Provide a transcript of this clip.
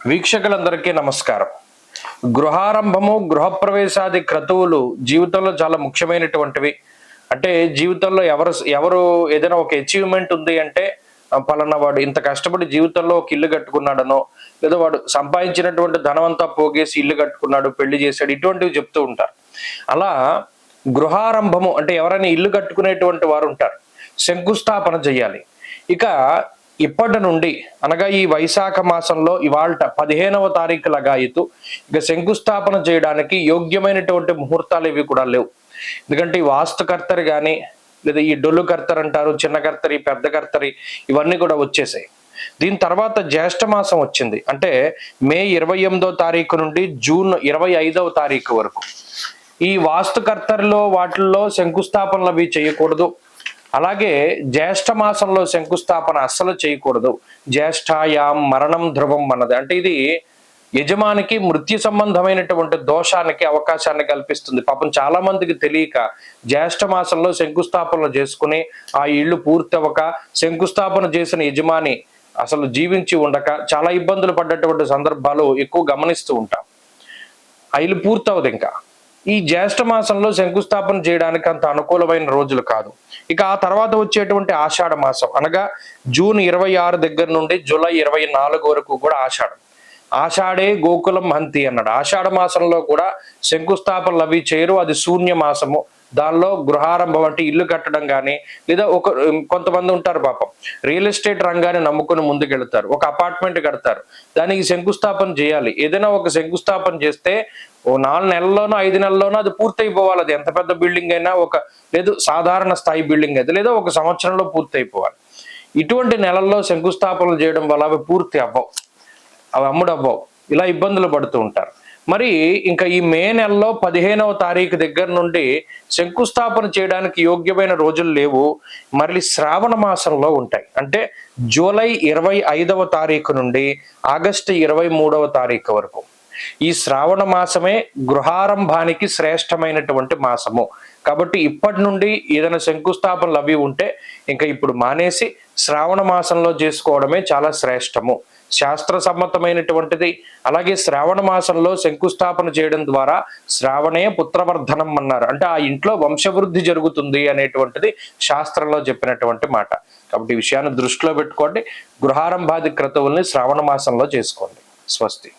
వీక్షకులందరికీ నమస్కారం. గృహారంభము గృహప్రవేశాది క్రతువులు జీవితంలో చాలా ముఖ్యమైనటువంటివి. అంటే జీవితంలో ఎవరు ఏదైనా ఒక అచీవ్మెంట్ ఉంది అంటే పలానా వాడు ఇంత కష్టపడి జీవితంలో ఒక ఇల్లు కట్టుకున్నాడనో, లేదా వాడు సంపాదించినటువంటి ధనమంతా పోగేసి ఇల్లు కట్టుకున్నాడు, పెళ్లి చేశాడు, ఇటువంటివి చెప్తూ ఉంటారు. అలా గృహారంభము అంటే ఎవరైనా ఇల్లు కట్టుకునేటువంటి వారు ఉంటారు, శంకుస్థాపన చేయాలి. ఇక ఇప్పటి నుండి అనగా ఈ వైశాఖ మాసంలో ఇవాళ 15వ తారీఖు లగాయితు ఇక శంకుస్థాపన చేయడానికి యోగ్యమైనటువంటి ముహూర్తాలు ఇవి కూడా లేవు. ఎందుకంటే ఈ వాస్తుకర్తరి కానీ, లేదా ఈ డొల్లు కర్తరి అంటారు, చిన్న కర్తరి, పెద్ద కర్తరి, ఇవన్నీ కూడా వచ్చేసాయి. దీని తర్వాత జ్యేష్ఠ మాసం వచ్చింది. అంటే మే 28వ తారీఖు నుండి జూన్ 25వ తారీఖు వరకు ఈ వాస్తుకర్తరిలో వాటిల్లో శంకుస్థాపనలు అవి చేయకూడదు. అలాగే జ్యేష్ఠ మాసంలో శంకుస్థాపన అస్సలు చేయకూడదు. జ్యేష్ఠాయాం మరణం ధ్రువం అన్నది అంటే ఇది యజమానికి మృత్యు సంబంధమైనటువంటి దోషానికి అవకాశాన్ని కల్పిస్తుంది. పాపం చాలా మందికి తెలియక జ్యేష్ఠ మాసంలో శంకుస్థాపనలు చేసుకుని ఆ ఇళ్ళు పూర్తి అవ్వక, శంకుస్థాపన చేసిన యజమాని అసలు జీవించి ఉండక చాలా ఇబ్బందులు పడ్డటువంటి సందర్భాలు ఎక్కువ గమనిస్తూ ఉంటాం. ఆ ఇల్లు పూర్తవదు. ఇంకా ఈ జ్యేష్ఠ మాసంలో శంకుస్థాపన చేయడానికి అంత అనుకూలమైన రోజులు కాదు. ఇక ఆ తర్వాత వచ్చేటువంటి ఆషాఢ మాసం అనగా జూన్ 26 దగ్గర నుండి జూలై 24 వరకు కూడా ఆషాఢే గోకులం హంతి అన్నాడు. ఆషాఢ మాసంలో కూడా శంకుస్థాపనలు అవి చేయరు. అది శూన్య మాసము. దానిలో గృహారంభం అంటే ఇల్లు కట్టడం కానీ, లేదా కొంతమంది ఉంటారు పాపం రియల్ ఎస్టేట్ రంగాన్ని నమ్ముకుని ముందుకెళ్తారు, ఒక అపార్ట్మెంట్ కడతారు, దానికి శంకుస్థాపన చేయాలి. ఏదైనా ఒక శంకుస్థాపన చేస్తే ఓ 4 నెలల్లోనో 5 నెలల్లోనో అది పూర్తయిపోవాలి. అది ఎంత పెద్ద బిల్డింగ్ అయినా, లేదు సాధారణ స్థాయి బిల్డింగ్ అయితే, లేదా ఒక సంవత్సరంలో పూర్తయిపోవాలి. ఇటువంటి నెలల్లో శంకుస్థాపనలు చేయడం వల్ల అవి పూర్తి అవ్వవు, అవి అమ్ముడవ్వవు, ఇలా ఇబ్బందులు పడుతూ ఉంటారు. మరి ఇంకా ఈ మే నెలలో 15వ తారీఖు దగ్గర నుండి శంకుస్థాపన చేయడానికి యోగ్యమైన రోజులు లేవు. మళ్ళీ శ్రావణ మాసంలో ఉంటాయి. అంటే జూలై 25వ తారీఖు నుండి ఆగస్టు 23వ తారీఖు వరకు ఈ శ్రావణ మాసమే గృహారంభానికి శ్రేష్టమైనటువంటి మాసము. కాబట్టి ఇప్పటి నుండి ఏదైనా శంకుస్థాపనలు అవి ఉంటే ఇంకా ఇప్పుడు మానేసి శ్రావణ మాసంలో చేసుకోవడమే చాలా శ్రేష్టము, శాస్త్ర సమ్మతమైనటువంటిది. అలాగే శ్రావణ మాసంలో శంకుస్థాపన చేయడం ద్వారా శ్రావణే పుత్రవర్ధనం అన్నారు. అంటే ఆ ఇంట్లో వంశవృద్ధి జరుగుతుంది అనేటువంటిది శాస్త్రంలో చెప్పినటువంటి మాట. కాబట్టి ఈ విషయాన్ని దృష్టిలో పెట్టుకోండి. గృహారంభాది క్రతువుల్ని శ్రావణ మాసంలో చేసుకోండి. స్వస్తి.